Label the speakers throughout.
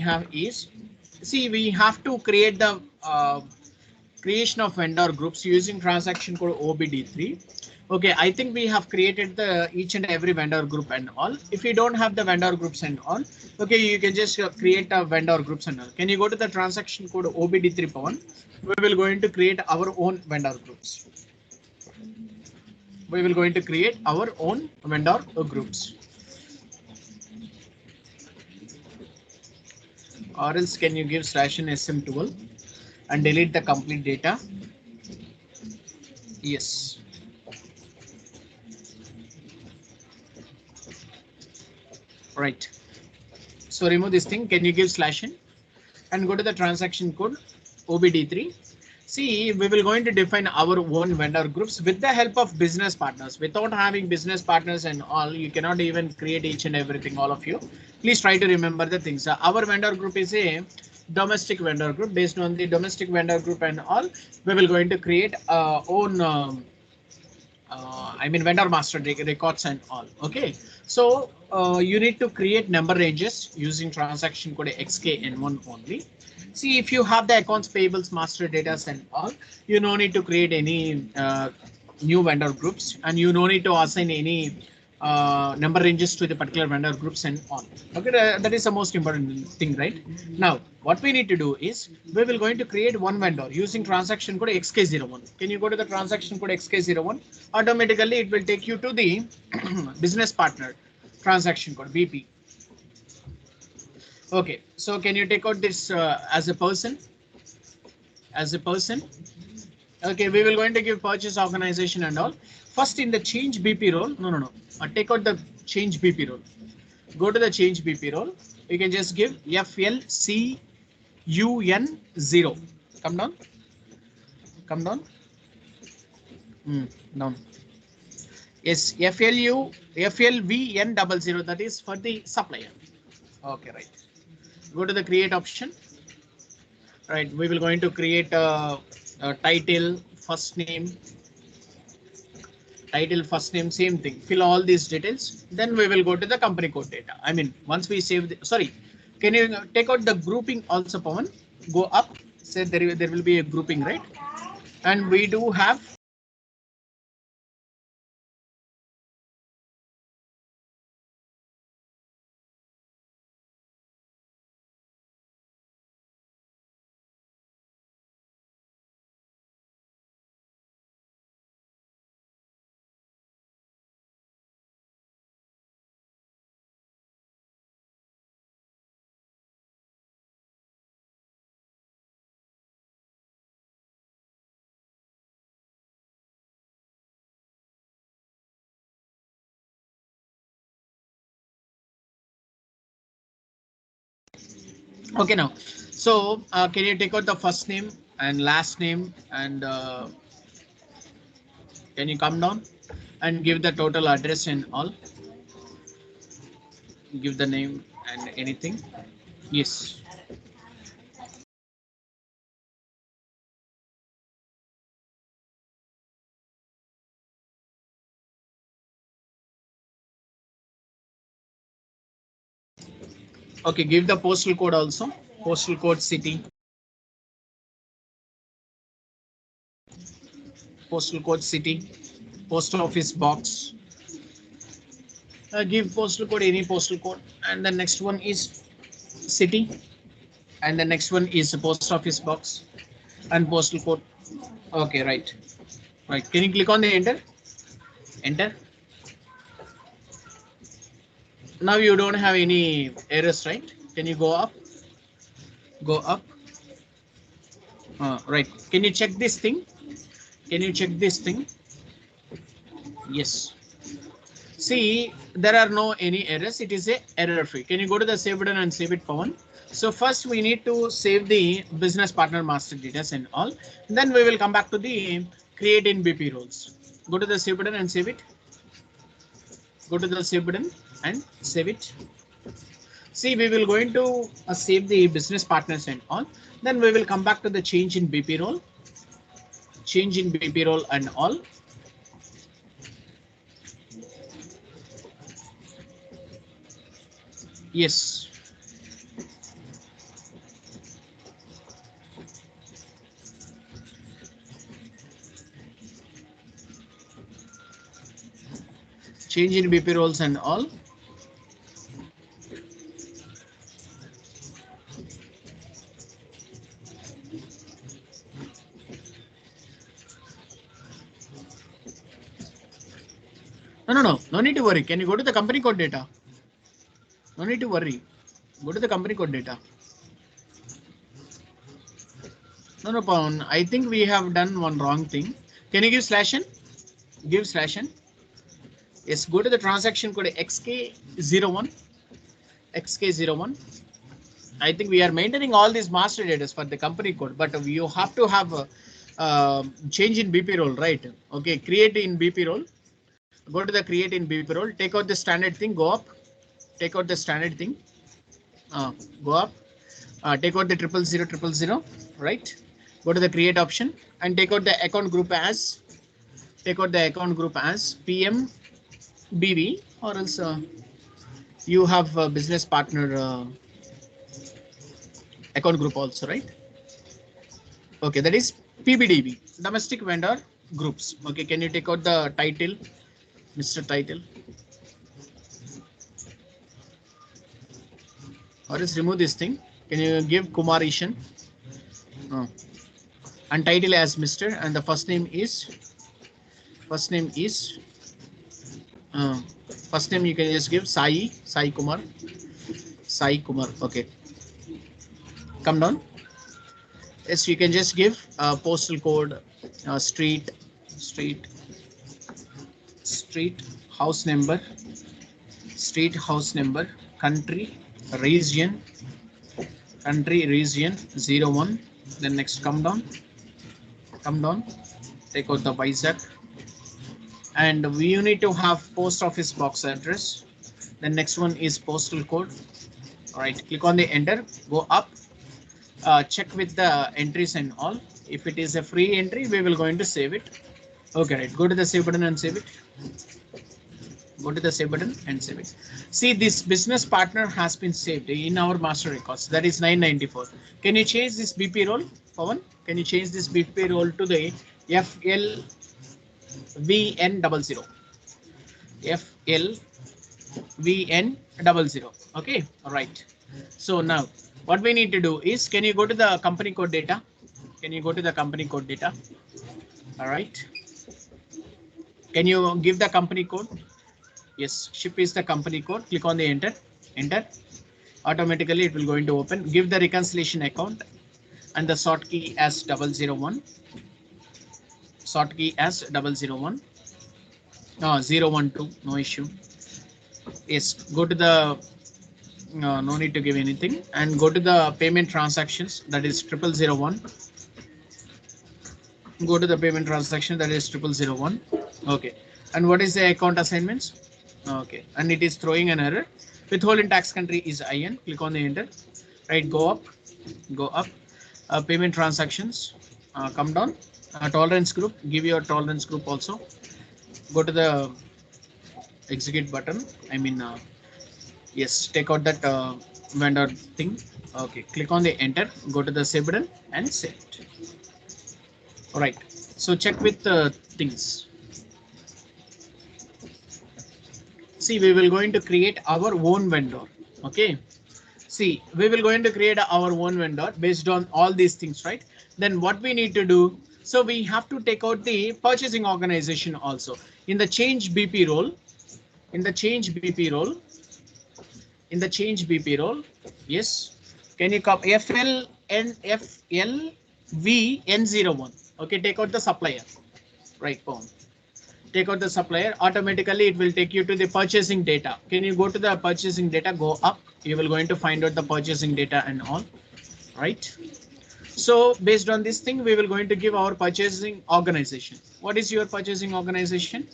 Speaker 1: have is, see, we have to create the creation of vendor groups using transaction code OBD3. Okay, I think we have created the each and every vendor group and all. If you don't have the vendor groups and all, okay, you can just create a vendor groups and all. Can you go to the transaction code OBD3 Pawan? We will going to create our own vendor groups. We will going to create our own vendor groups. Or else can you give /sm12 and delete the complete data? Yes. Right. So remove this thing. Can you give /n and go to the transaction code OBD3? See, we will going to define our own vendor groups with the help of business partners. Without having business partners and all, you cannot even create each and everything. All of you, please try to remember the things. Our vendor group is a domestic vendor group. Based on the domestic vendor group and all, we will going to create our own I mean vendor master records and all. Okay, so you need to create number ranges using transaction code XKN1 only. See, if you have the accounts payables master data and all, you no need to create any new vendor groups, and you no need to assign any number ranges to the particular vendor groups and all. Okay, that is the most important thing, right? Now, what we need to do is we will going to create one vendor using transaction code XK01. Can you go to the transaction code XK01? Automatically, it will take you to the business partner transaction code BP. Okay, so can you take out this as a person? As a person. Okay, we will going to give purchase organization and all. First in the change BP role. No. Take out the change BP role. Go to the change BP role. You can just give FLCUN0. Come down. Come down. Down. Yes, FLVN00. That is for the supplier. Okay, right. Go to the create option. Right, we will going to create a title, first name, same thing. Fill all these details. Then we will go to the company code data. I mean, once we save the, sorry, can you take out the grouping also, Pawan? Go up. Say there will be a grouping, right? And we do have. Okay, now, so can you take out the first name and last name, and can you come down and give the total address and all? Give the name and anything. Yes. Okay, give the postal code also. Postal code city. Postal code city. Post office box. Give postal code, any postal code. And the next one is city. And the next one is the post office box and postal code. Okay, right. Right. Can you click on the enter? Enter. Now you don't have any errors, right? Can you go up? Go up. Right. Can you check this thing? Can you check this thing? Yes. See, there are no any errors. It is a error free. Can you go to the save button and save it, Pawan? So first we need to save the business partner master details and all. Then we will come back to the create in BP roles. Go to the save button and save it. Go to the save button and save it. See, we will going to save the business partners and all. Then we will come back to the change in BP role. Change in BP role and all. Yes. Change in BP roles and all. No need to worry. Can you go to the company code data? No need to worry. Go to the company code data. No, Pawan. I think we have done one wrong thing. Can you give /n? Give /n. Yes, go to the transaction code XK01. XK01. I think we are maintaining all these master data for the company code, but you have to have a change in BP role, right? Okay, create in BP role. Go to the create in BP role. Take out the standard thing. Go up. Take out the standard thing. Go up. Take out the 0000000. Right. Go to the create option and take out the account group as. Take out the account group as PM BV, or else you have a business partner account group also, right? Okay, that is PBDB, domestic vendor groups. Okay, can you take out the title, Mr. Title, or else remove this thing? Can you give Kumar Ishan? And title as Mr. and the first name is first name you can just give Sai Kumar. Okay, come down. Yes, you can just give postal code, street, house number, country, region 01. Then next come down, take out the Vizag, and we need to have post office box address. The next one is postal code. All right, click on the enter, go up, check with the entries and all. If it is a free entry, we will going to save it. Okay, right, go to the save button and save it. Go to the save button and save it. See, this business partner has been saved in our master records. That is 994. Can you change this BP role, Pawan? Can you change this BP role to the FLVN00? FLVN00. Okay, all right. So now what we need to do is, can you go to the company code data? All right. Can you give the company code? Yes, ship is the company code. Click on the enter. Automatically it will going to open. Give the reconciliation account and the sort key as 001. 012. No issue. Yes, go to the no need to give anything, and go to the payment transactions, that is 0001. Go to the payment transaction, that is 0001. Okay, and what is the account assignments? Okay, and it is throwing an error. Withholding tax country is IN. Click on the enter. Right, go up. Payment transactions. Come down. Tolerance group. Give your tolerance group also. Go to the execute button. Yes, take out that vendor thing. Okay, click on the enter. Go to the save button and save it. All right. So check with the things. See, we will going to create our own vendor. Okay. See, we will going to create our own vendor based on all these things, right? Then what we need to do? So we have to take out the purchasing organization also in the change BP role. Yes. Can you copy FLVN01? Okay, take out the supplier. Right, boom. Take out the supplier. Automatically it will take you to the purchasing data. Can you go to the purchasing data? Go up. You will going to find out the purchasing data and all. Right. So based on this thing, we will going to give our purchasing organization. What is your purchasing organization?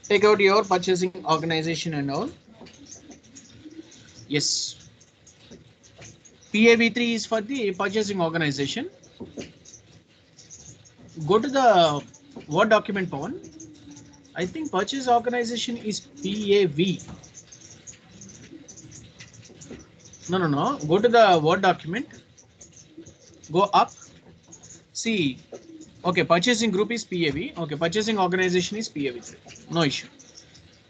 Speaker 1: Take out your purchasing organization and all. Yes. PAV3 is for the purchasing organization. Go to the Word document, Pawan. I think purchase organization is PAV. No. Go to the Word document. Go up. See, Okay, purchasing group is PAV. Okay, purchasing organization is PAV3. No issue.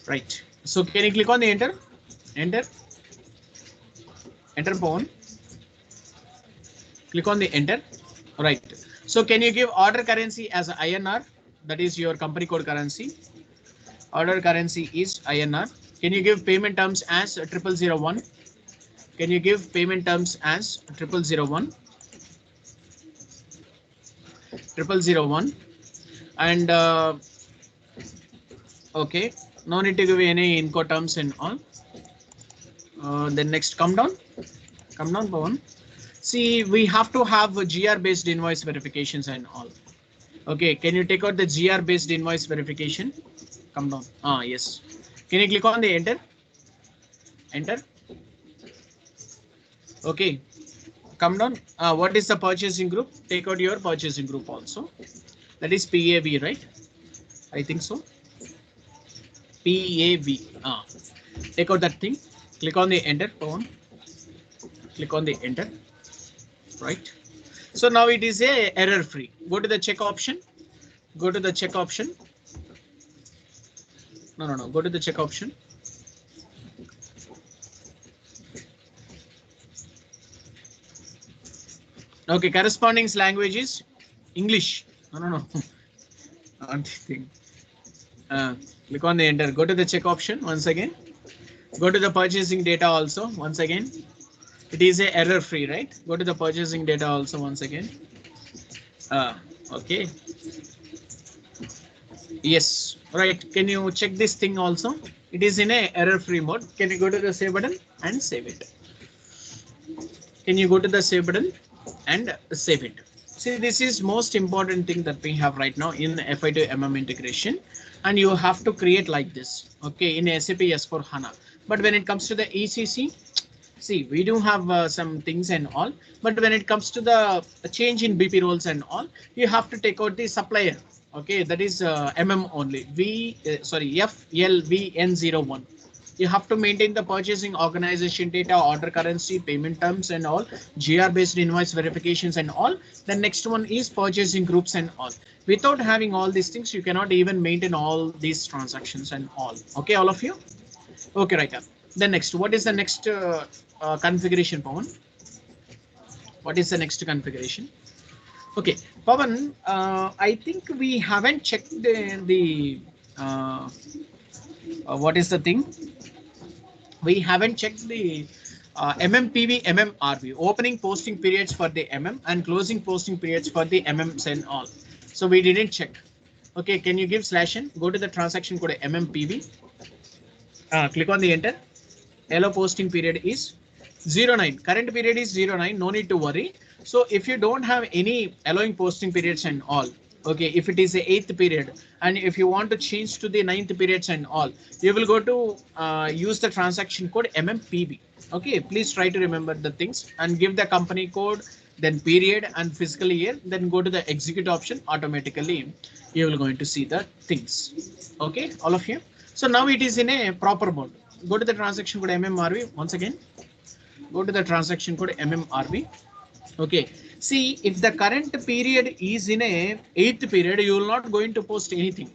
Speaker 1: Right. So can you click on the enter? Enter. Enter phone. Click on the enter. Right. So can you give order currency as INR? That is your company code currency. Order currency is INR. Can you give payment terms as 0001? Can you give payment terms as 0001? 0001. And okay, no need to give any Inco terms and all. Then next, come down, Pawan. See, we have to have a GR based invoice verifications and all. Okay, can you take out the GR based invoice verification? Come down. Yes. Can you click on the enter? Enter. Okay. Come down. What is the purchasing group? Take out your purchasing group also. That is PAV, right? I think so. PAV. Take out that thing. Click on the enter. Pawan. Click on the enter. Right. So now it is a error free. Go to the check option. Go to the check option. No. Go to the check option. Okay, corresponding language is English. No. Click on the enter. Go to the check option once again. Go to the purchasing data also once again. It is a error free, right? Go to the purchasing data also once again. Okay. Yes, right. Can you check this thing also? It is in a error free mode. Can you go to the save button and save it? Can you go to the save button and save it? See, this is most important thing that we have right now in FI to MM integration, and you have to create like this. Okay, in SAP S4 HANA. But when it comes to the ECC, see, we do have some things and all, but when it comes to the change in BP roles and all, you have to take out the supplier. Okay, that is MM only. FLVN01. You have to maintain the purchasing organization data, order currency, payment terms and all, GR based invoice verifications and all. The next one is purchasing groups and all. Without having all these things, you cannot even maintain all these transactions and all. Okay, all of you. Okay, right. Then next, what is the next configuration, Pawan? What is the next configuration? Okay, Pawan, I think we haven't checked the what is the thing? We haven't checked the MMPV, MMRV, opening posting periods for the MM and closing posting periods for the MMs and all. So we didn't check. Okay, can you give /n? Go to the transaction code MMPV. Click on the enter. Hello posting period is 09. Current period is 09. No need to worry. So if you don't have any allowing posting periods and all, okay, if it is the 8th period and if you want to change to the 9th periods and all, you will go to use the transaction code MMPB. Okay, please try to remember the things and give the company code, then period and fiscal year, then go to the execute option. Automatically you will going to see the things. Okay, all of you. So now it is in a proper mode. Go to the transaction code MMRV once again. Go to the transaction code MMRV. Okay, see, if the current period is in a 8th period, you will not going to post anything.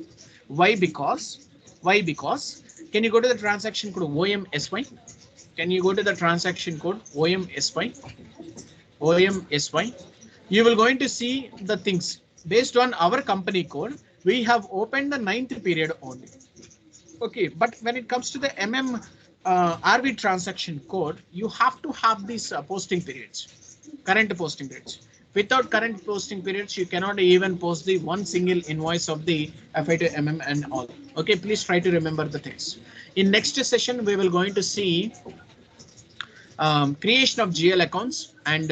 Speaker 1: Why? Because can you go to the transaction code OMSY? Can you go to the transaction code OMSY? You will going to see the things based on our company code. We have opened the 9th period only. Okay, but when it comes to the RV transaction code, you have to have these posting periods, current posting periods. Without current posting periods, you cannot even post the one single invoice of the FI to MM and all. Okay, please try to remember the things. In next session, we will going to see creation of GL accounts and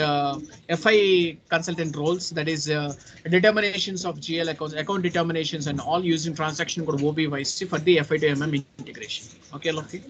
Speaker 1: FI consultant roles, that is determinations of GL accounts, account determinations and all using transaction code OBYC for the FI to MM integration. Okay, Lucky.